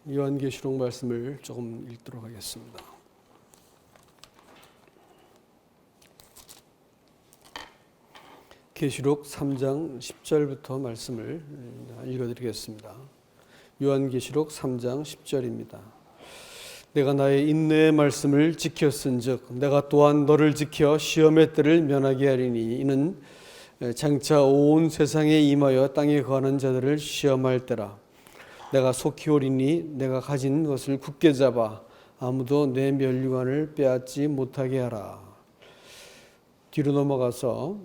요한계시록 말씀을 조금 읽도록 하겠습니다. 계시록 3장 10절부터 말씀을 읽어드리겠습니다. 요한계시록 3장 10절입니다. 내가 나의 인내의 말씀을 지켰은즉 내가 또한 너를 지켜 시험의 때를 면하게 하리니 이는 장차 온 세상에 임하여 땅에 거하는 자들을 시험할 때라. 내가 속히 오리니 내가 가진 것을 굳게 잡아 아무도 내 면류관을 빼앗지 못하게 하라. 뒤로 넘어가서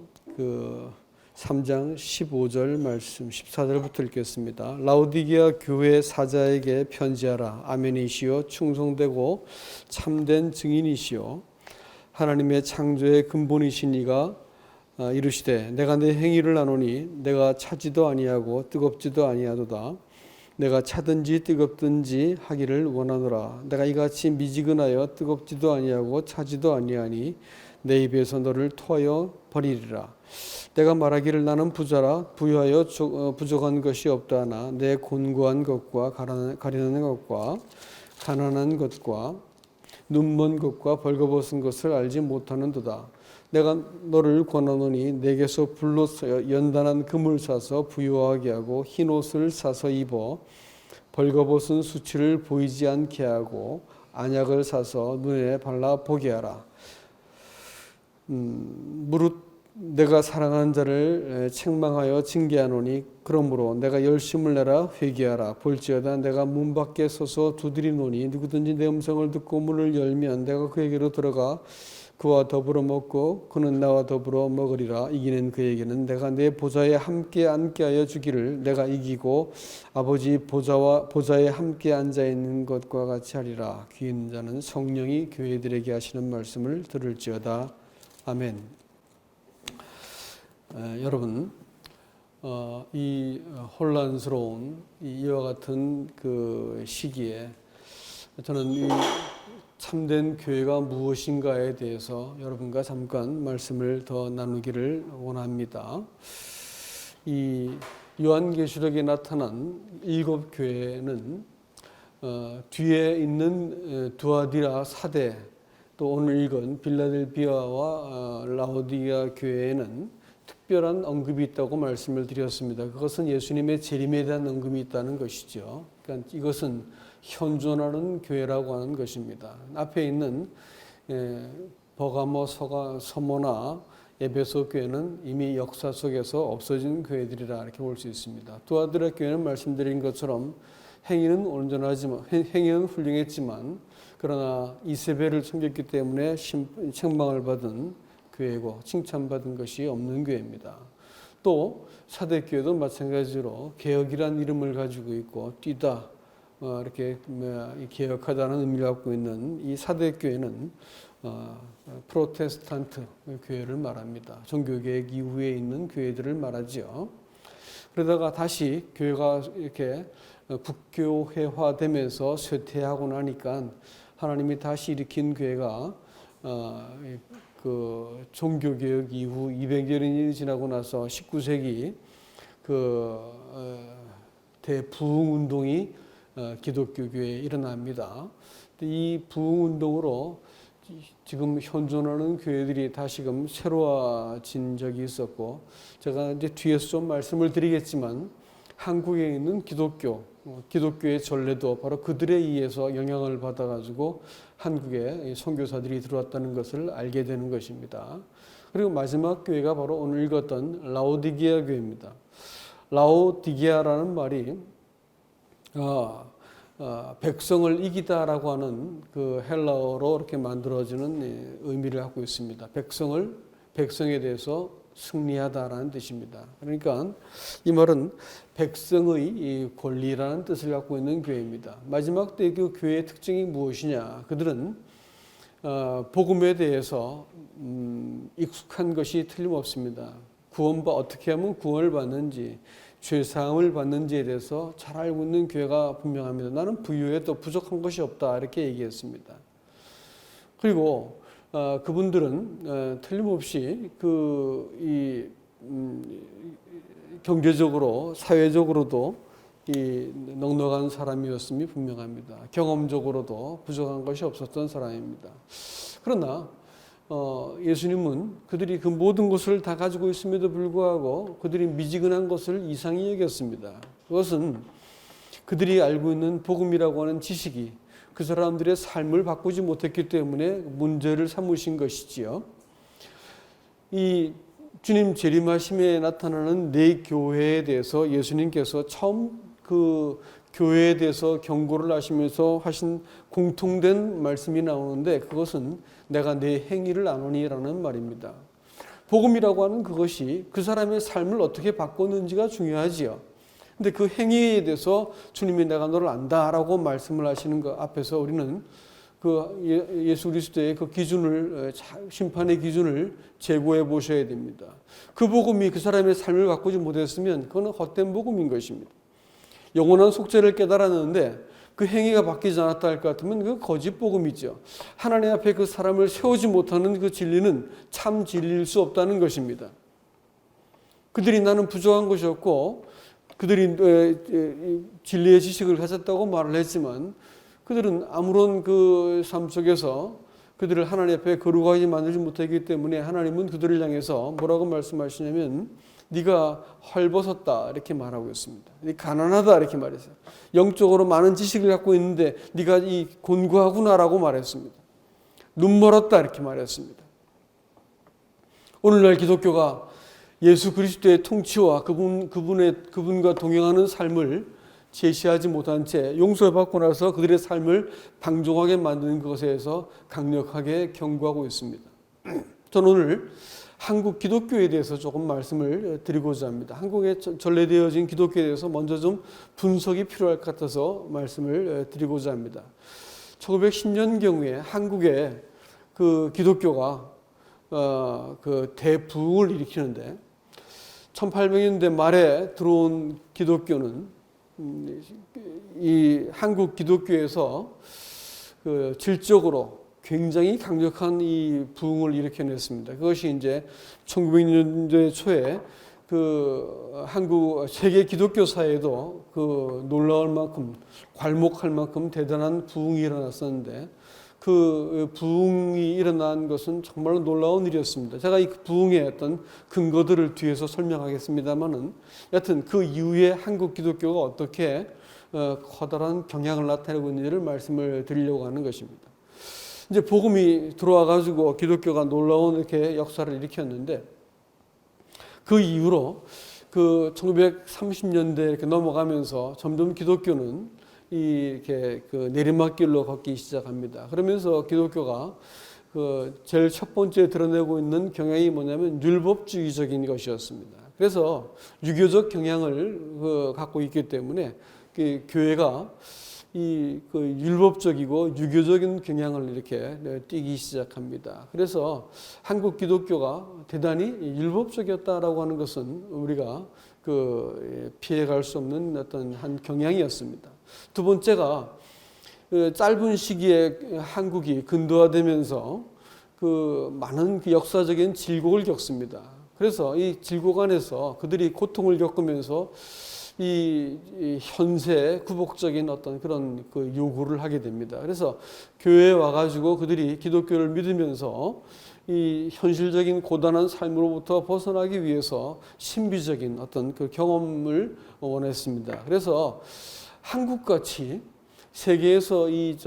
3장 15절 말씀 14절부터 읽겠습니다. 라오디게아 교회 사자에게 편지하라. 아멘이시요 충성되고 참된 증인이시요 하나님의 창조의 근본이신 이가 이르시되 내가 내 행위를 아노니 내가 차지도 아니하고 뜨겁지도 아니하도다. 내가 차든지 뜨겁든지 하기를 원하노라. 내가 이같이 미지근하여 뜨겁지도 아니하고 차지도 아니하니 내 입에서 너를 토하여 버리리라. 내가 말하기를 나는 부자라 부유하여 부족한 것이 없다 하나 내 곤고한 것과 가련한 것과 가난한 것과 눈먼 것과 벌거벗은 것을 알지 못하는도다. 내가 너를 권하노니 내게서 불로 연단한 금을 사서 부유하게 하고 흰 옷을 사서 입어 벌거벗은 수치를 보이지 않게 하고 안약을 사서 눈에 발라 보게 하라. 무릇 내가 사랑하는 자를 책망하여 징계하노니 그러므로 내가 열심을 내라 회개하라. 볼지어다 내가 문 밖에 서서 두드리노니 누구든지 내 음성을 듣고 문을 열면 내가 그에게로 들어가 그와 더불어 먹고 그는 나와 더불어 먹으리라. 이기는 그에게는 내가 내 보좌에 함께 앉게 하여 주기를 내가 이기고 아버지 보좌에 함께 앉아 있는 것과 같이 하리라. 귀 있는 자는 성령이 교회들에게 하시는 말씀을 들을지어다. 아멘. 여러분, 이 혼란스러운 이와 같은 그 시기에 저는 이 참된 교회가 무엇인가에 대해서 여러분과 잠깐 말씀을 더 나누기를 원합니다. 이 요한계시록에 나타난 7교회는 뒤에 있는 두아디라 사대 또 오늘 읽은 빌라델비아와 라오디게아 교회에는 특별한 언급이 있다고 말씀을 드렸습니다. 그것은 예수님의 재림에 대한 언급이 있다는 것이죠. 그러니까 이것은 현존하는 교회라고 하는 것입니다. 앞에 있는 버가모, 서모나 에베소 교회는 이미 역사 속에서 없어진 교회들이라 이렇게 볼 수 있습니다. 두아디라 교회는 말씀드린 것처럼 행위는 온전하지만 행위는 훌륭했지만 그러나 이세벨을 섬겼기 때문에 책망을 받은 교회고 칭찬받은 것이 없는 교회입니다. 또 사대교회도 마찬가지로 개혁이란 이름을 가지고 있고 뛰다 이렇게 개혁하다는 의미를 갖고 있는 이 사대교회는 프로테스탄트 교회를 말합니다. 종교개혁 이후에 있는 교회들을 말하죠. 그러다가 다시 교회가 이렇게 국교회화되면서 쇠퇴하고 나니까 하나님이 다시 일으킨 교회가 그 종교개혁 이후 200년이 지나고 나서 19세기 그 대부흥운동이 기독교 교회에 일어납니다. 이 부흥운동으로 지금 현존하는 교회들이 다시금 새로워진 적이 있었고 제가 이제 뒤에서 좀 말씀을 드리겠지만 한국에 있는 기독교의 전례도 바로 그들에 의해서 영향을 받아가지고 한국에 선교사들이 들어왔다는 것을 알게 되는 것입니다. 그리고 마지막 교회가 바로 오늘 읽었던 라오디게아 교회입니다. 라오디게아라는 말이 백성을 이기다라고 하는 그 헬라어로 이렇게 만들어지는 의미를 갖고 있습니다. 백성에 대해서 승리하다라는 뜻입니다. 그러니까 이 말은 백성의 권리라는 뜻을 갖고 있는 교회입니다. 마지막 때 그 교회의 특징이 무엇이냐? 그들은 복음에 대해서 익숙한 것이 틀림없습니다. 어떻게 하면 구원을 받는지, 죄사함을 받는지에 대해서 잘 알고 있는 교회가 분명합니다. 나는 부유해도 부족한 것이 없다 이렇게 얘기했습니다. 그리고 그분들은 틀림없이 경제적으로 사회적으로도 이 넉넉한 사람이었음이 분명합니다. 경험적으로도 부족한 것이 없었던 사람입니다. 그러나 예수님은 그들이 그 모든 것을 다 가지고 있음에도 불구하고 그들이 미지근한 것을 이상히 여겼습니다. 그것은 그들이 알고 있는 복음이라고 하는 지식이 그 사람들의 삶을 바꾸지 못했기 때문에 문제를 삼으신 것이지요. 이 주님 재림하심에 나타나는 네 교회에 대해서 예수님께서 처음 그 교회에 대해서 경고를 하시면서 하신 공통된 말씀이 나오는데, 그것은 내가 네 행위를 아노니라는 말입니다. 복음이라고 하는 그것이 그 사람의 삶을 어떻게 바꿨는지가 중요하지요. 근데 그 행위에 대해서 주님이 내가 너를 안다라고 말씀을 하시는 것 앞에서 우리는 그 예수 그리스도의 그 기준을, 심판의 기준을 재고해 보셔야 됩니다. 그 복음이 그 사람의 삶을 바꾸지 못했으면 그거는 헛된 복음인 것입니다. 영원한 속죄를 깨달았는데 그 행위가 바뀌지 않았다 할 것 같으면 그 거짓 복음이죠. 하나님 앞에 그 사람을 세우지 못하는 그 진리는 참 진리일 수 없다는 것입니다. 그들이 나는 부족한 것이 없고 그들이 진리의 지식을 가졌다고 말을 했지만 그들은 아무런 그 삶 속에서 그들을 하나님 앞에 거룩하게 만들지 못하기 때문에 하나님은 그들을 향해서 뭐라고 말씀하시냐면 네가 헐벗었다 이렇게 말하고 있습니다. 가난하다 이렇게 말했어요. 영적으로 많은 지식을 갖고 있는데 네가 이 곤고하구나라고 말했습니다. 눈 멀었다 이렇게 말했습니다. 오늘날 기독교가 예수 그리스도의 통치와 그분과 동행하는 삶을 제시하지 못한 채 용서받고 나서 그들의 삶을 방종하게 만드는 것에 대해서 강력하게 경고하고 있습니다. 저는 오늘 한국 기독교에 대해서 조금 말씀을 드리고자 합니다. 한국에 전래되어진 기독교에 대해서 먼저 좀 분석이 필요할 것 같아서 말씀을 드리고자 합니다. 1910년경에 한국의 그 기독교가 그 대부흥을 일으키는데 1800년대 말에 들어온 기독교는 이 한국 기독교에서 그 질적으로 굉장히 강력한 이 부흥을 일으켜냈습니다. 그것이 이제 1900년대 초에 그 한국 세계 기독교 사회도 그 놀라울 만큼 괄목할 만큼 대단한 부흥이 일어났었는데 그 부흥이 일어난 것은 정말로 놀라운 일이었습니다. 제가 이 부흥의 어떤 근거들을 뒤에서 설명하겠습니다만은 여하튼 그 이후에 한국 기독교가 어떻게 커다란 경향을 나타내고 있는지를 말씀을 드리려고 하는 것입니다. 이제 복음이 들어와 가지고 기독교가 놀라운 이렇게 역사를 일으켰는데 그 이후로 그 1930년대 이렇게 넘어가면서 점점 기독교는 이렇게 그 내리막길로 걷기 시작합니다. 그러면서 기독교가 그 제일 첫 번째 드러내고 있는 경향이 뭐냐면 율법주의적인 것이었습니다. 그래서 유교적 경향을 갖고 있기 때문에 그 교회가 이 그 율법적이고 유교적인 경향을 이렇게 띠기 시작합니다. 그래서 한국 기독교가 대단히 율법적이었다라고 하는 것은 우리가 그 피해갈 수 없는 어떤 한 경향이었습니다. 두 번째가 그 짧은 시기에 한국이 근대화되면서 그 많은 그 역사적인 질곡을 겪습니다. 그래서 이 질곡 안에서 그들이 고통을 겪으면서 이 현세 구복적인 어떤 그런 그 요구를 하게 됩니다. 그래서 교회에 와가지고 그들이 기독교를 믿으면서 이 현실적인 고단한 삶으로부터 벗어나기 위해서 신비적인 어떤 그 경험을 원했습니다. 그래서 한국같이 세계에서 이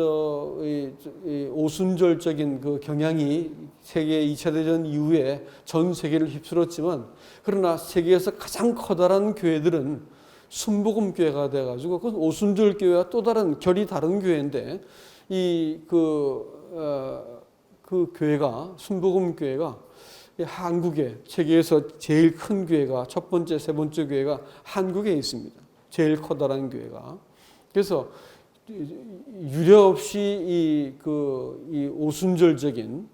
오순절적인 그 경향이 세계 2차 대전 이후에 전 세계를 휩쓸었지만, 그러나 세계에서 가장 커다란 교회들은 순복음 교회가 돼가지고 그건 오순절 교회와 또 다른 결이 다른 교회인데 그 교회가 순복음 교회가 한국에 세계에서 제일 큰 교회가 첫 번째, 세 번째 교회가 한국에 있습니다. 제일 커다란 교회가. 그래서 유례 없이 이 오순절적인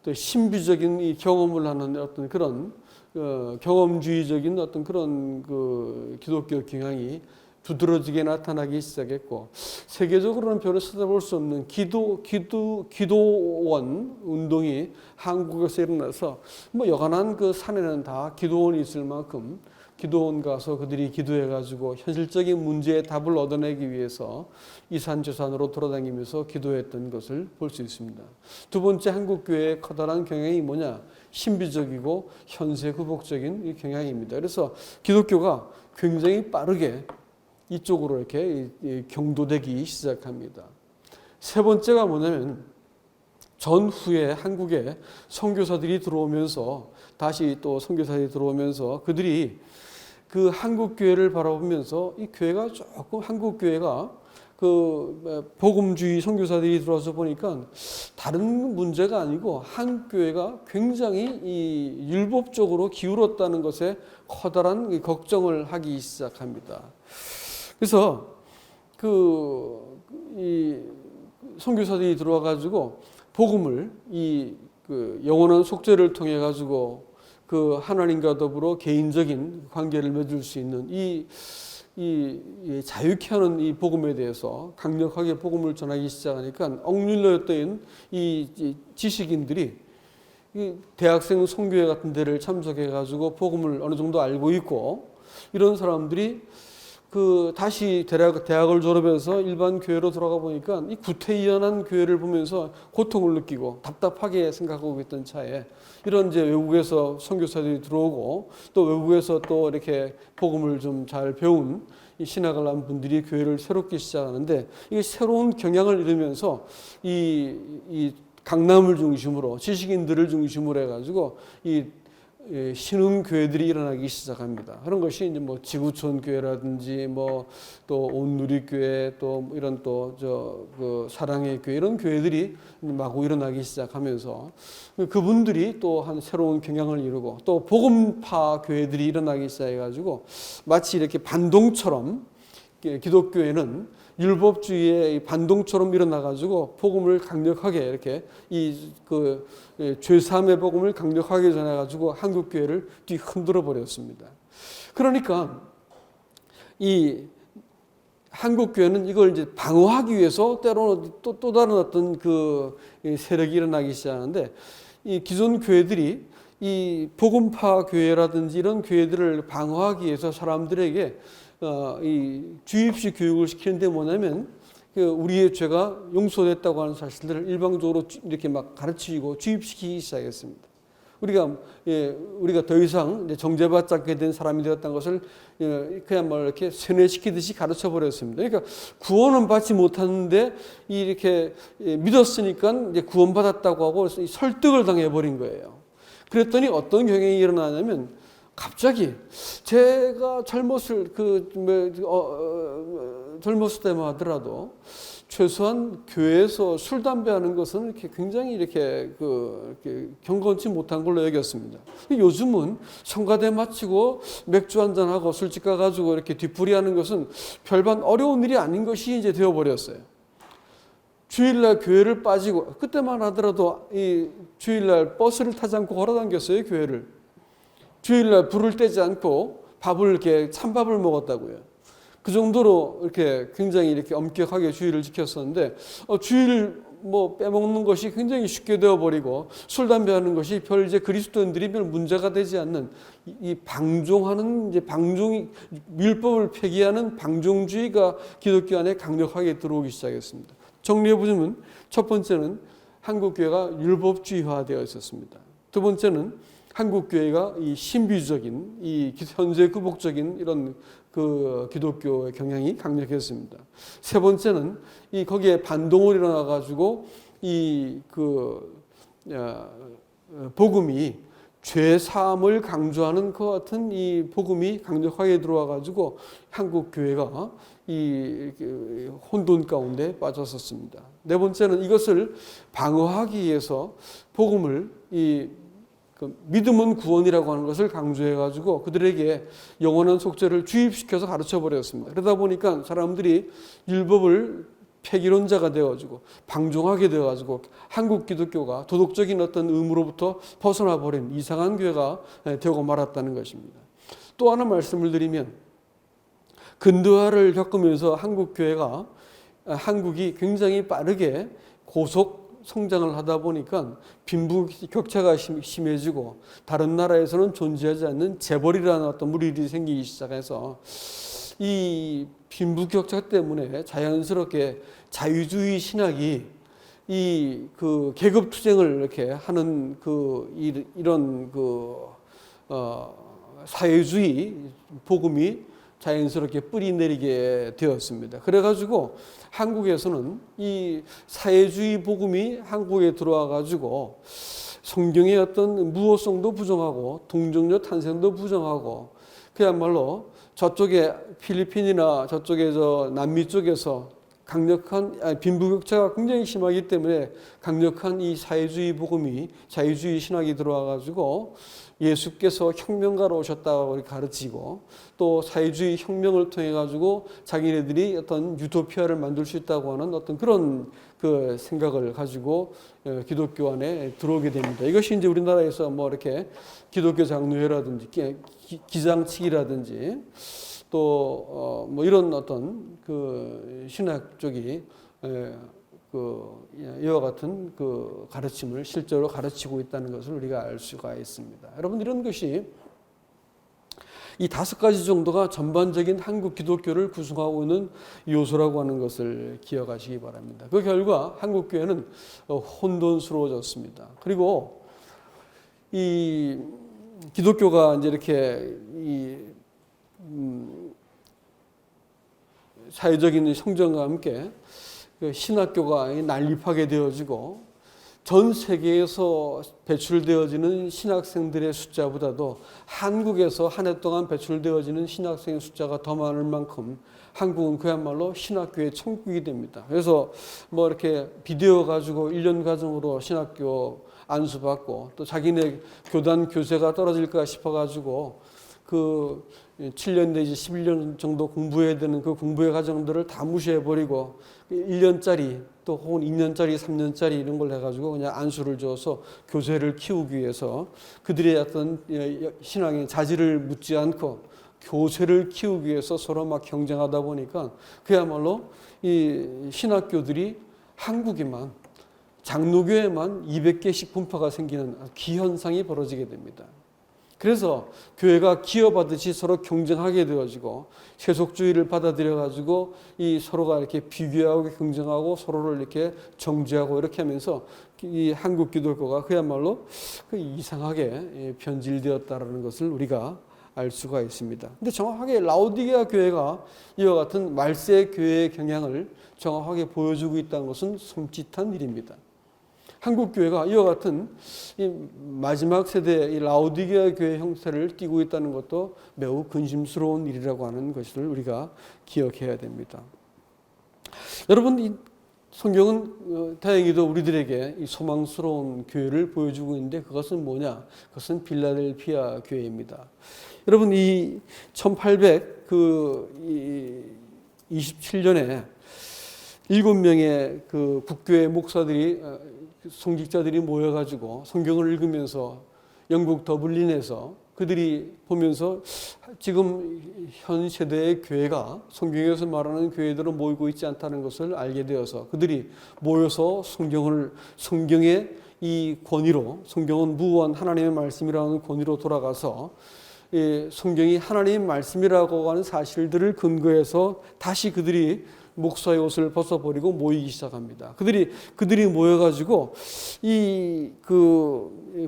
또 신비적인 이 경험을 하는 어떤 그런 경험주의적인 어떤 그런 그 기독교 경향이 두드러지게 나타나기 시작했고, 세계적으로는 별로 찾아볼 수 없는 기도원 운동이 한국에서 일어나서 뭐 여간한 그 산에는 다 기도원이 있을 만큼 기도원 가서 그들이 기도해가지고 현실적인 문제의 답을 얻어내기 위해서 이산저산으로 돌아다니면서 기도했던 것을 볼 수 있습니다. 두 번째 한국교회의 커다란 경향이 뭐냐? 신비적이고 현세구복적인 이 경향입니다. 그래서 기독교가 굉장히 빠르게 이쪽으로 이렇게 경도되기 시작합니다. 세 번째가 뭐냐면 전후에 한국에 선교사들이 들어오면서 다시 또 선교사들이 들어오면서 그들이 그 한국 교회를 바라보면서 이 교회가 조금 한국 교회가 그 복음주의 선교사들이 들어와서 보니까 다른 문제가 아니고 한국 교회가 굉장히 이 율법적으로 기울었다는 것에 커다란 걱정을 하기 시작합니다. 그래서 이 선교사들이 들어와 가지고 복음을 그 영원한 속죄를 통해 가지고 그 하나님과 더불어 개인적인 관계를 맺을 수 있는 이 자유케 하는 이 복음에 대해서 강력하게 복음을 전하기 시작하니까 억눌렸던 이 지식인들이 이 대학생 선교회 같은 데를 참석해 가지고 복음을 어느 정도 알고 있고 이런 사람들이 그 다시 대학을 졸업해서 일반 교회로 돌아가 보니까 이 구태의연한 교회를 보면서 고통을 느끼고 답답하게 생각하고 있던 차에 이런 이제 외국에서 선교사들이 들어오고 또 외국에서 또 이렇게 복음을 좀 잘 배운 이 신학을 한 분들이 교회를 새롭게 시작하는데 이게 새로운 경향을 이루면서 이 강남을 중심으로 지식인들을 중심으로 해가지고 이 신흥 교회들이 일어나기 시작합니다. 그런 것이 이제 뭐 지구촌 교회라든지 뭐 또 온누리 교회 또 이런 또 그 사랑의 교회 이런 교회들이 마구 일어나기 시작하면서 그분들이 또 한 새로운 경향을 이루고 또 복음파 교회들이 일어나기 시작해가지고 마치 이렇게 반동처럼 기독교회는 율법주의의 반동처럼 일어나가지고 복음을 강력하게 이렇게 그 죄사함의 복음을 강력하게 전해가지고 한국 교회를 뒤흔들어 버렸습니다. 그러니까 이 한국 교회는 이걸 이제 방어하기 위해서 때로는 또 다른 어떤 그 세력이 일어나기 시작하는데 이 기존 교회들이 이 복음파 교회라든지 이런 교회들을 방어하기 위해서 사람들에게 이 주입식 교육을 시키는데 뭐냐면 우리의 죄가 용서됐다고 하는 사실들을 일방적으로 이렇게 막 가르치고 주입시키기 시작했습니다. 우리가 더 이상 이제 정죄받지 않게 된 사람이 되었다는 것을 그냥 뭐 이렇게 세뇌시키듯이 가르쳐 버렸습니다. 그러니까 구원은 받지 못하는데 이렇게 믿었으니까 이제 구원받았다고 하고 설득을 당해 버린 거예요. 그랬더니 어떤 경향이 일어나냐면 갑자기 제가 젊었을 때만 하더라도 최소한 교회에서 술 담배 하는 것은 이렇게 굉장히 이렇게 경건치 못한 걸로 여겼습니다. 요즘은 성가대 마치고 맥주 한잔 하고 술집 가가지고 이렇게 뒤풀이하는 것은 별반 어려운 일이 아닌 것이 이제 되어버렸어요. 주일날 교회를 빠지고 그때만 하더라도 이 주일날 버스를 타지 않고 걸어다녔어요, 교회를. 주일날 불을 떼지 않고 밥을 이렇게 찬밥을 먹었다고요. 그 정도로 이렇게 굉장히 이렇게 엄격하게 주의를 지켰었는데 주의를 뭐 빼먹는 것이 굉장히 쉽게 되어버리고 술 담배 하는 것이 별 이제 그리스도인들이 별 문제가 되지 않는 이 방종하는 이제 율법을 폐기하는 방종주의가 기독교 안에 강력하게 들어오기 시작했습니다. 정리해 보자면 첫 번째는 한국 교회가 율법주의화되어 있었습니다. 두 번째는 한국 교회가 이 신비주적인 이 현세구복적인 이런 그 기독교의 경향이 강력했습니다. 세 번째는 거기에 반동을 일어나 가지고 복음이 죄 사함을 강조하는 것 같은 이 복음이 강력하게 들어와 가지고 한국 교회가 이 혼돈 가운데 빠졌었습니다. 네 번째는 이것을 방어하기 위해서 복음을 믿음은 구원이라고 하는 것을 강조해가지고 그들에게 영원한 속죄를 주입시켜서 가르쳐버렸습니다. 그러다 보니까 사람들이 율법을 폐기론자가 되어가지고 방종하게 되어가지고 한국 기독교가 도덕적인 어떤 의무로부터 벗어나버린 이상한 교회가 되고 말았다는 것입니다. 또 하나 말씀을 드리면 근대화를 겪으면서 한국이 굉장히 빠르게 고속 성장을 하다 보니까 빈부격차가 심해지고 다른 나라에서는 존재하지 않는 재벌이라는 어떤 무리들이 생기기 시작해서 이 빈부격차 때문에 자연스럽게 자유주의 신학이 이 그 계급 투쟁을 이렇게 하는 이런 사회주의 복음이 자연스럽게 뿌리 내리게 되었습니다. 그래가지고 한국에서는 이 사회주의 복음이 한국에 들어와 가지고 성경의 어떤 무호성도 부정하고 동정녀 탄생도 부정하고 그야말로 저쪽에 필리핀이나 저쪽에 남미 쪽에서 강력한 빈부격차가 굉장히 심하기 때문에 강력한 이 사회주의 복음이 자유주의 신학이 들어와 가지고 예수께서 혁명가로 오셨다고 가르치고 또 사회주의 혁명을 통해 가지고 자기네들이 어떤 유토피아를 만들 수 있다고 하는 어떤 그런 그 생각을 가지고 기독교 안에 들어오게 됩니다. 이것이 이제 우리나라에서 뭐 이렇게 기독교 장로회라든지 기장치기라든지 또 뭐 이런 어떤 그 신학 쪽이 이와 같은 그 가르침을 실제로 가르치고 있다는 것을 우리가 알 수가 있습니다. 여러분, 이런 것이 이 5가지 정도가 전반적인 한국 기독교를 구성하고 있는 요소라고 하는 것을 기억하시기 바랍니다. 그 결과 한국 교회는 혼돈스러워졌습니다. 그리고 이 기독교가 이제 이렇게 사회적인 성장과 함께 신학교가 난립하게 되어지고 전 세계에서 배출되어지는 신학생들의 숫자보다도 한국에서 한 해 동안 배출되어지는 신학생의 숫자가 더 많을 만큼 한국은 그야말로 신학교의 천국이 됩니다. 그래서 뭐 이렇게 비디오 가지고 1년 과정으로 신학교 안수받고 또 자기네 교단 교세가 떨어질까 싶어가지고 그 7년 내지 11년 정도 공부해야 되는 그 공부의 과정들을 다 무시해버리고 1년짜리 또 혹은 2년짜리 3년짜리 이런 걸 해가지고 그냥 안수를 줘서 교세를 키우기 위해서 그들의 어떤 신앙의 자질을 묻지 않고 교세를 키우기 위해서 서로 막 경쟁하다 보니까 그야말로 이 신학교들이 한국에만 장로교회만 200개씩 분파가 생기는 기현상이 벌어지게 됩니다. 그래서 교회가 기업하듯이 서로 경쟁하게 되어지고 세속주의를 받아들여가지고 이 서로가 이렇게 비교하고 경쟁하고 서로를 이렇게 정죄하고 이렇게 하면서 이 한국 기독교가 그야말로 이상하게 변질되었다라는 것을 우리가 알 수가 있습니다. 근데 정확하게 라오디게아 교회가 이와 같은 말세 교회의 경향을 정확하게 보여주고 있다는 것은 섬찟한 일입니다. 한국 교회가 이와 같은 이 마지막 세대의 이 라오디게아 교회 형태를 띠고 있다는 것도 매우 근심스러운 일이라고 하는 것을 우리가 기억해야 됩니다. 여러분, 이 성경은 다행히도 우리들에게 이 소망스러운 교회를 보여주고 있는데 그것은 뭐냐? 그것은 빌라델피아 교회입니다. 여러분, 이 1827년에 7명의 그 국교회 목사들이 성직자들이 모여가지고 성경을 읽으면서 영국 더블린에서 그들이 보면서 지금 현 세대의 교회가 성경에서 말하는 교회대로 모이고 있지 않다는 것을 알게 되어서 그들이 모여서 성경의 이 권위로, 성경은 무한 하나님의 말씀이라는 권위로 돌아가서 성경이 하나님의 말씀이라고 하는 사실들을 근거해서 다시 그들이 목사의 옷을 벗어버리고 모이기 시작합니다. 그들이 모여가지고 이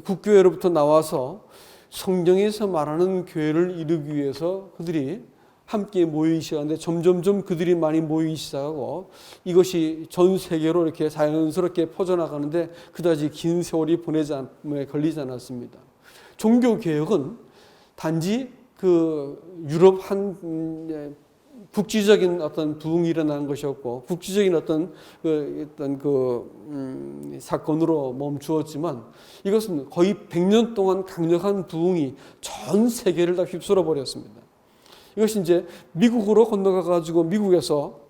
국교회로부터 나와서 성경에서 말하는 교회를 이루기 위해서 그들이 함께 모이기 시작하는데 점점점 그들이 많이 모이기 시작하고 이것이 전 세계로 이렇게 자연스럽게 퍼져나가는데 그다지 긴 세월이 걸리지 않았습니다. 종교개혁은 단지 유럽 국지적인 어떤 부흥이 일어난 것이었고 국지적인 어떤 사건으로 멈추었지만 이것은 거의 100년 동안 강력한 부흥이 전 세계를 다 휩쓸어 버렸습니다. 이것이 이제 미국으로 건너가 가지고 미국에서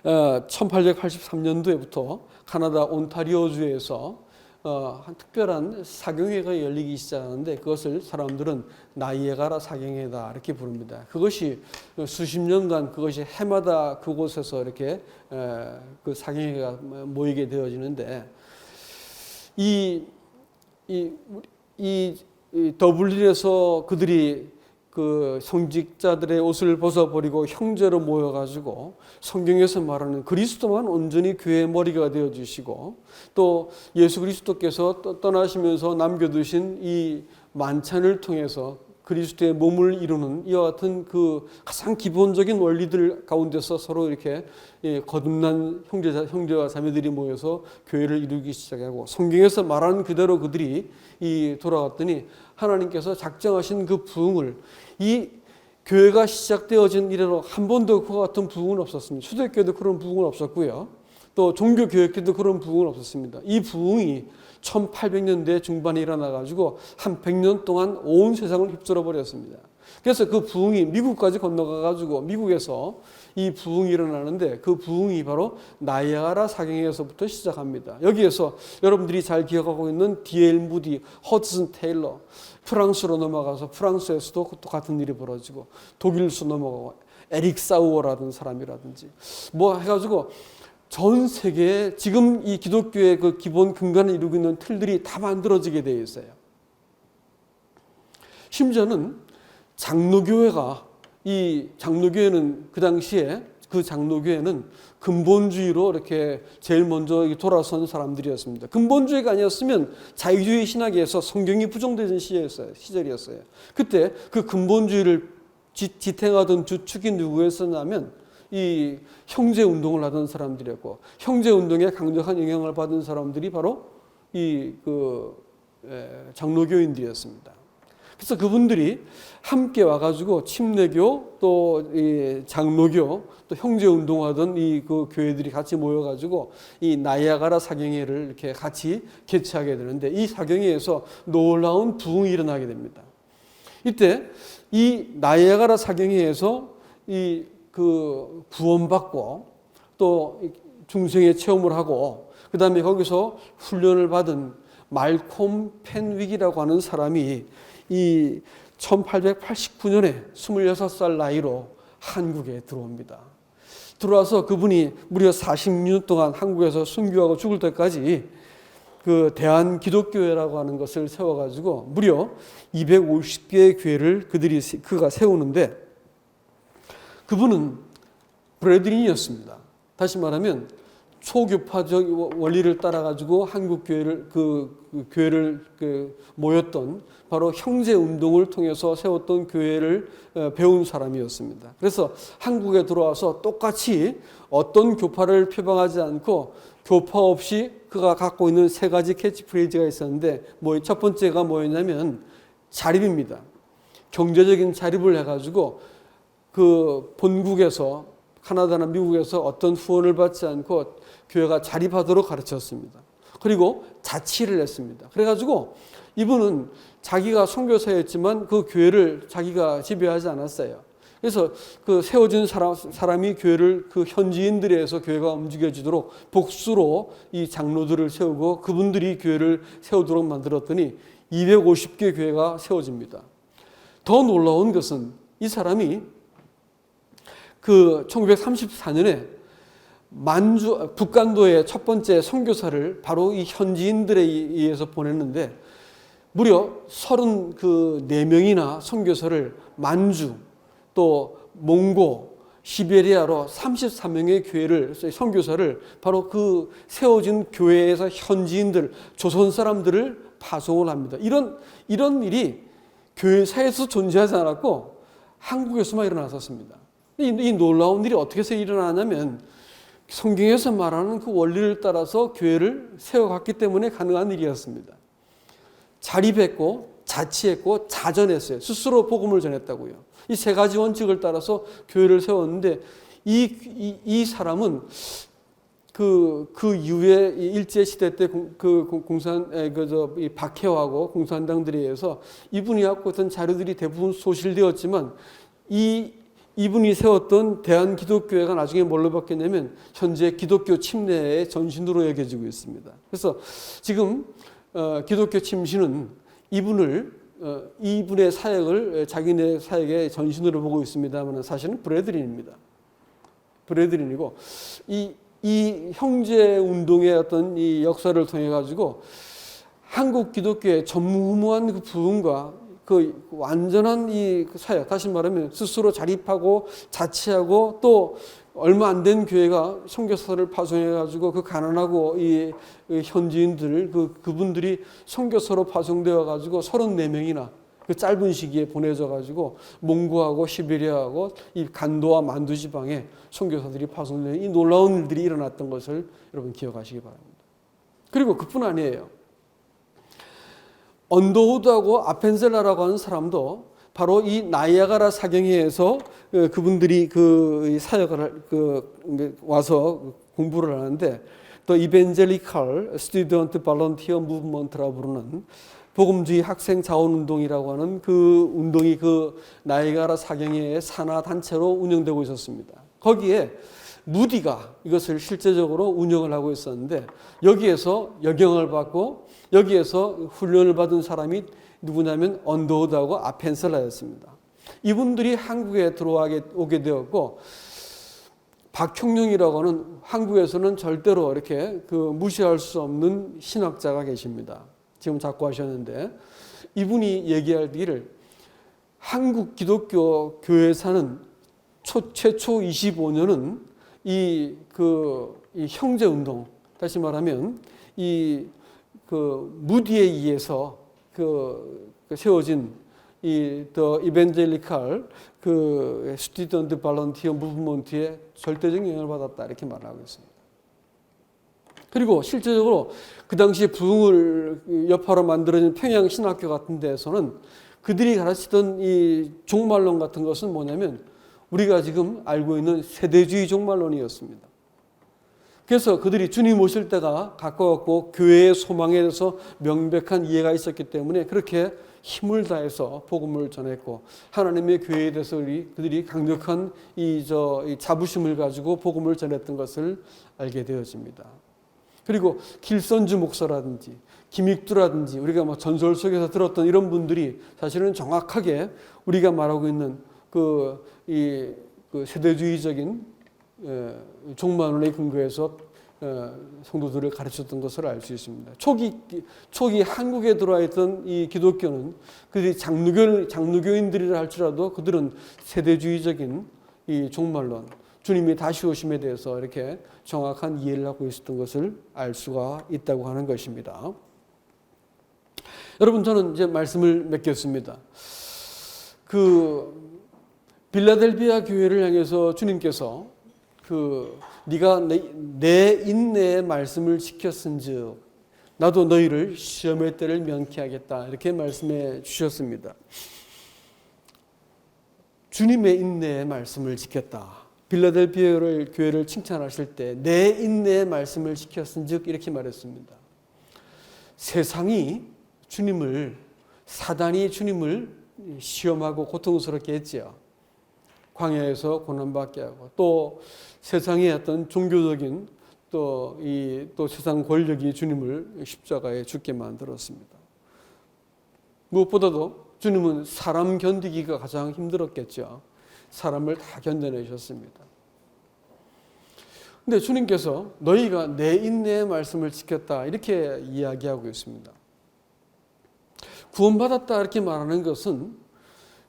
1883년도에부터 카나다 온타리오주에서 한 특별한 사경회가 열리기 시작하는데 그것을 사람들은 나이아가라 사경회다 이렇게 부릅니다. 그것이 수십 년간 그것이 해마다 그곳에서 이렇게 그 사경회가 모이게 되어지는데 이 더블린에서 그들이 그 성직자들의 옷을 벗어버리고 형제로 모여가지고 성경에서 말하는 그리스도만 온전히 교회의 머리가 되어주시고 또 예수 그리스도께서 떠나시면서 남겨두신 이 만찬을 통해서 그리스도의 몸을 이루는 이와 같은 그 가장 기본적인 원리들 가운데서 서로 이렇게 거듭난 형제와 자매들이 모여서 교회를 이루기 시작하고 성경에서 말하는 그대로 그들이 돌아갔더니 하나님께서 작정하신 그 부흥을 이 교회가 시작되어진 이래로 한 번도 그와 같은 부흥은 없었습니다. 초대교회도 그런 부흥은 없었고요. 또 종교교회도 그런 부흥은 없었습니다. 이 부흥이 1800년대 중반에 일어나가지고 한 100년 동안 온 세상을 휩쓸어 버렸습니다. 그래서 그 부흥이 미국까지 건너가가지고 미국에서 이 부흥이 일어나는데 그 부흥이 바로 나이아가라 사경회에서부터 시작합니다. 여기에서 여러분들이 잘 기억하고 있는 D.L. 무디, 허드슨 테일러, 프랑스로 넘어가서 프랑스에서도 똑같은 일이 벌어지고 독일로 넘어가고 에릭 사우어라는 사람이라든지 뭐 해가지고 전 세계에 지금 이 기독교의 그 기본 근간을 이루고 있는 틀들이 다 만들어지게 되어 있어요. 심지어는 장로교회가 이 장로교회는 그 당시에 그 장로교회는 근본주의로 이렇게 제일 먼저 돌아선 사람들이었습니다. 근본주의가 아니었으면 자유주의 신학에서 성경이 부정되는 시절이었어요. 그때 그 근본주의를 지탱하던 주축이 누구였었냐면 이 형제 운동을 하던 사람들이었고 형제 운동에 강력한 영향을 받은 사람들이 바로 장로교인들이었습니다. 그래서 그분들이 함께 와가지고 침례교 또 장로교 또 형제 운동하던 그 교회들이 같이 모여가지고 이 나이아가라 사경회를 이렇게 같이 개최하게 되는데 이 사경회에서 놀라운 부흥이 일어나게 됩니다. 이때 이 나이아가라 사경회에서 그 구원받고 또 중생의 체험을 하고 그 다음에 거기서 훈련을 받은 말콤 펜윅이라고 하는 사람이 이 1889년에 26살 나이로 한국에 들어옵니다. 들어와서 그분이 무려 46년 동안 한국에서 순교하고 죽을 때까지 그 대한기독교회라고 하는 것을 세워가지고 무려 250개의 교회를 그가 세우는데 그분은 브래드린이었습니다. 다시 말하면 초교파적 원리를 따라가지고 한국 교회를 교회를 모였던 바로 형제 운동을 통해서 세웠던 교회를 배운 사람이었습니다. 그래서 한국에 들어와서 똑같이 어떤 교파를 표방하지 않고 교파 없이 그가 갖고 있는 세 가지 캐치프레이즈가 있었는데 첫 번째가 뭐였냐면 자립입니다. 경제적인 자립을 해가지고 그 본국에서 카나다나 미국에서 어떤 후원을 받지 않고 교회가 자립하도록 가르쳤습니다. 그리고 자치를 했습니다. 그래가지고 이분은 자기가 선교사였지만 그 교회를 자기가 지배하지 않았어요. 그래서 그 세워진 사람이 교회를 그 현지인들에 의해서 교회가 움직여지도록 복수로 이 장로들을 세우고 그분들이 교회를 세우도록 만들었더니 250개 교회가 세워집니다. 더 놀라운 것은 이 사람이 그 1934년에 북간도의 첫 번째 선교사를 바로 이 현지인들에 의해서 보냈는데 무려 34명이나 선교사를 만주 또 몽고 시베리아로 33명의 교회를 선교사를 바로 그 세워진 교회에서 현지인들 조선 사람들을 파송을 합니다. 이런 일이 교회사에서 존재하지 않았고 한국에서만 일어났었습니다. 이 놀라운 일이 어떻게 해서 일어나냐면 성경에서 말하는 그 원리를 따라서 교회를 세워갔기 때문에 가능한 일이었습니다. 자립했고 자치했고 자전했어요. 스스로 복음을 전했다고요. 이 세 가지 원칙을 따라서 교회를 세웠는데 이 사람은 그 이후에 일제 시대 때 이 박해하고 공산당들에 의해서 이분이 갖고 있던 자료들이 대부분 소실되었지만 이분이 세웠던 대한기독교회가 나중에 뭘로 바뀌었냐면 현재 기독교 침례의 전신으로 여겨지고 있습니다. 그래서 지금 기독교 침신은 이분의 사역을 자기네 사역의 전신으로 보고 있습니다만 사실은 브레드린입니다. 브레드린이고 이 형제 운동의 어떤 이 역사를 통해 가지고 한국 기독교의 전무후무한 그 부흥과 그 완전한 이 사역, 다시 말하면 스스로 자립하고 자치하고 또 얼마 안 된 교회가 선교사를 파송해 가지고 그 가난하고 이 현지인들 그분들이 선교사로 파송되어 가지고 34명이나 그 짧은 시기에 보내져 가지고 몽고하고 시베리아하고 이 간도와 만두 지방에 선교사들이 파송되는 이 놀라운 일들이 일어났던 것을 여러분 기억하시기 바랍니다. 그리고 그뿐 아니에요. 언더우드하고 아펜셀라라고 하는 사람도 바로 이 나이아가라 사경회에서 그분들이 그 사역을 와서 공부를 하는데 또 이벤젤리칼 스튜던트 발런티어 무브먼트라고 부르는 복음주의 학생 자원 운동이라고 하는 그 운동이 그 나이아가라 사경회의 산하 단체로 운영되고 있었습니다. 거기에 무디가 이것을 실제적으로 운영을 하고 있었는데 여기에서 역영을 받고 여기에서 훈련을 받은 사람이 누구냐면 언더우드하고 아펜셀라였습니다. 이분들이 한국에 들어오게 되었고 박형룡이라고 하는 한국에서는 절대로 이렇게 무시할 수 없는 신학자가 계십니다. 지금 자꾸 하셨는데 이분이 얘기하기를 한국 기독교 교회사는 최초 25년은 이 형제 운동, 다시 말하면 무디에 의해서 세워진 더 이벤젤리칼 스튜던트 발런티어 무브먼트의 절대적인 영향을 받았다 이렇게 말하고 있습니다. 그리고 실제적으로 그 당시에 부흥을 여파로 만들어진 평양 신학교 같은 데에서는 그들이 가르치던 이 종말론 같은 것은 뭐냐면 우리가 지금 알고 있는 세대주의 종말론이었습니다. 그래서 그들이 주님 오실 때가 가까웠고 교회의 소망에 대해서 명백한 이해가 있었기 때문에 그렇게 힘을 다해서 복음을 전했고 하나님의 교회에 대해서 그들이 강력한 이 자부심을 가지고 복음을 전했던 것을 알게 되어집니다. 그리고 길선주 목사라든지 김익두라든지 우리가 전설 속에서 들었던 이런 분들이 사실은 정확하게 우리가 말하고 있는 그 세대주의적인 종말론에 근거해서 성도들을 가르쳤던 것을 알 수 있습니다. 초기 한국에 들어와 있던 이 기독교는 그들이 장로교인들이라 할지라도 그들은 세대주의적인 이 종말론, 주님이 다시 오심에 대해서 이렇게 정확한 이해를 하고 있었던 것을 알 수가 있다고 하는 것입니다. 여러분, 저는 이제 말씀을 맺겠습니다. 빌라델비아 교회를 향해서 주님께서 네가 내 인내의 말씀을 지켰은즉 나도 너희를 시험의 때를 면케하겠다 이렇게 말씀해 주셨습니다. 주님의 인내의 말씀을 지켰다. 빌라델비아 교회를 칭찬하실 때 내 인내의 말씀을 지켰은즉 이렇게 말했습니다. 세상이 사단이 주님을 시험하고 고통스럽게 했지요. 광야에서 고난받게 하고 또 세상의 어떤 종교적인 또 세상 권력이 주님을 십자가에 죽게 만들었습니다. 무엇보다도 주님은 사람 견디기가 가장 힘들었겠죠. 사람을 다 견뎌내셨습니다. 근데 주님께서 너희가 내 인내의 말씀을 지켰다 이렇게 이야기하고 있습니다. 구원받았다 이렇게 말하는 것은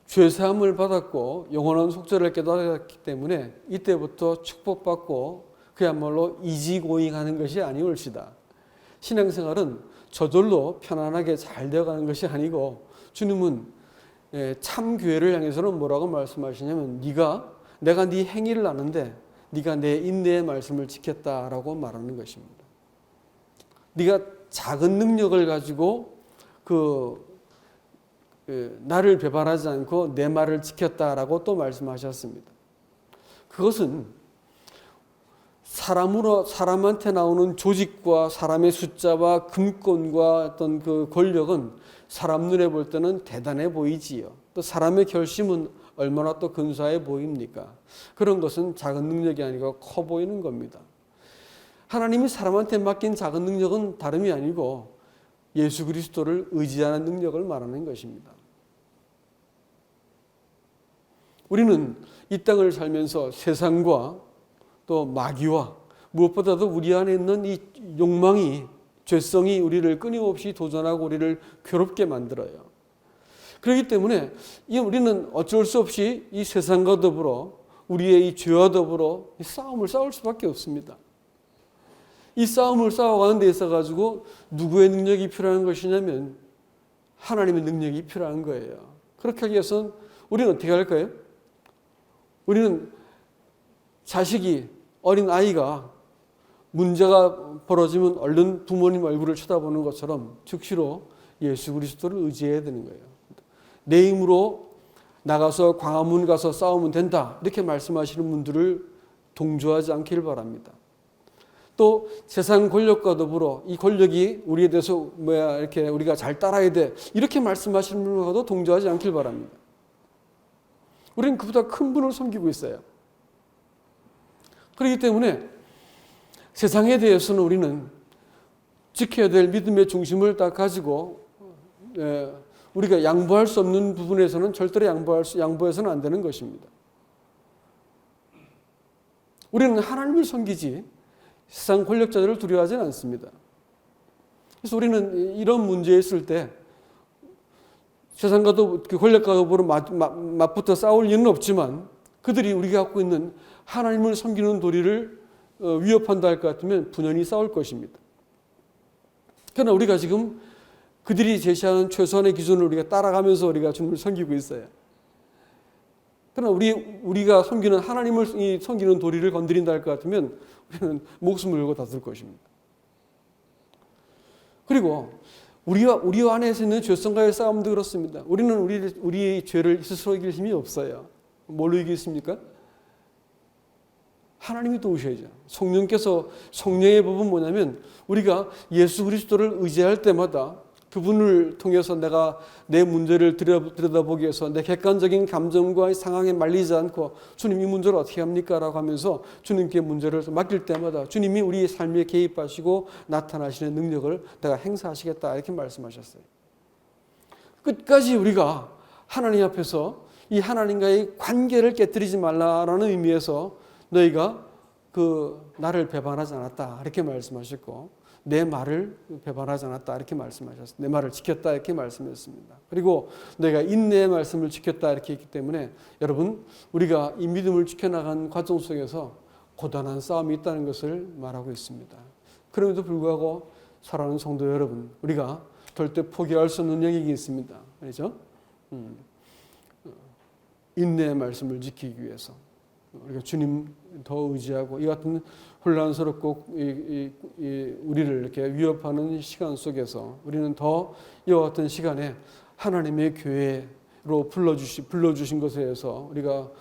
죄사함을 받았고 영원한 속죄를 깨달았기 때문에 이때부터 축복받고 그야말로 이지고잉하는 것이 아니올시다. 신앙생활은 저절로 편안하게 잘 되어가는 것이 아니고 주님은 참 교회를 향해서는 뭐라고 말씀하시냐면 내가 네 행위를 아는데 네가 내 인내의 말씀을 지켰다라고 말하는 것입니다. 네가 작은 능력을 가지고 나를 배반하지 않고 내 말을 지켰다라고 또 말씀하셨습니다. 그것은 사람한테 나오는 조직과 사람의 숫자와 금권과 어떤 그 권력은 사람 눈에 볼 때는 대단해 보이지요. 또 사람의 결심은 얼마나 또 근사해 보입니까? 그런 것은 작은 능력이 아니고 커 보이는 겁니다. 하나님이 사람한테 맡긴 작은 능력은 다름이 아니고 예수 그리스도를 의지하는 능력을 말하는 것입니다. 우리는 이 땅을 살면서 세상과 또 마귀와 무엇보다도 우리 안에 있는 이 욕망이, 죄성이 우리를 끊임없이 도전하고 우리를 괴롭게 만들어요. 그렇기 때문에 우리는 어쩔 수 없이 이 세상과 더불어 우리의 이 죄와 더불어 이 싸움을 싸울 수밖에 없습니다. 이 싸움을 싸워가는 데 있어가지고 누구의 능력이 필요한 것이냐면 하나님의 능력이 필요한 거예요. 그렇게 하기 위해서는 우리는 어떻게 할까요? 우리는 자식이, 어린 아이가 문제가 벌어지면 얼른 부모님 얼굴을 쳐다보는 것처럼 즉시로 예수 그리스도를 의지해야 되는 거예요. 내 힘으로 나가서 광화문 가서 싸우면 된다, 이렇게 말씀하시는 분들을 동조하지 않기를 바랍니다. 또 세상 권력과 더불어 이 권력이 우리에 대해서 이렇게 우리가 잘 따라야 돼, 이렇게 말씀하시는 분과도 동조하지 않길 바랍니다. 우리는 그보다 큰 분을 섬기고 있어요. 그렇기 때문에 세상에 대해서는 우리는 지켜야 될 믿음의 중심을 딱 가지고 우리가 양보할 수 없는 부분에서는 절대로 양보해서는 안 되는 것입니다. 우리는 하나님을 섬기지 세상 권력자들을 두려워하지는 않습니다. 그래서 우리는 이런 문제에 있을 때 세상과도 권력과 더불어 맞붙어 싸울 일은 없지만 그들이 우리가 갖고 있는 하나님을 섬기는 도리를 위협한다 할 것 같으면 분연히 싸울 것입니다. 그러나 우리가 지금 그들이 제시하는 최소한의 기준을 우리가 따라가면서 우리가 주님을 섬기고 있어요. 그러나 우리가 섬기는 하나님을 섬기는 도리를 건드린다 할 것 같으면 우리는 목숨을 걸고 다툴 것입니다. 그리고 우리 안에서 있는 죄성과의 싸움도 그렇습니다. 우리는 우리의 죄를 스스로 이길 힘이 없어요. 뭘로 이기겠습니까? 하나님이 도우셔야죠. 성령의 법은 뭐냐면 우리가 예수 그리스도를 의지할 때마다 그분을 통해서 내가 내 문제를 들여다보기 위해서 내 객관적인 감정과 상황에 말리지 않고 주님 이 문제를 어떻게 합니까? 라고 하면서 주님께 문제를 맡길 때마다 주님이 우리의 삶에 개입하시고 나타나시는 능력을 내가 행사하시겠다, 이렇게 말씀하셨어요. 끝까지 우리가 하나님 앞에서 이 하나님과의 관계를 깨뜨리지 말라라는 의미에서 너희가 나를 배반하지 않았다, 이렇게 말씀하셨고 내 말을 배반하지 않았다, 이렇게 말씀하셨습니다. 내 말을 지켰다, 이렇게 말씀했습니다. 그리고 너희가 인내의 말씀을 지켰다, 이렇게 했기 때문에 여러분, 우리가 이 믿음을 지켜나간 과정 속에서 고단한 싸움이 있다는 것을 말하고 있습니다. 그럼에도 불구하고 사랑하는 성도 여러분, 우리가 절대 포기할 수 없는 영역이 있습니다. 그렇죠? 인내의 말씀을 지키기 위해서 우리가 주님 더 의지하고 이 같은 혼란스럽고 우리를 이렇게 위협하는 시간 속에서 우리는 더 이와 같은 시간에 하나님의 교회로 불러주신 것에 대해서 우리가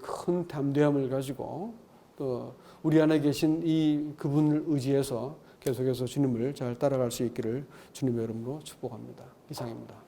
큰 담대함을 가지고 또 우리 안에 계신 그분을 의지해서 계속해서 주님을 잘 따라갈 수 있기를 주님의 이름으로 축복합니다. 이상입니다.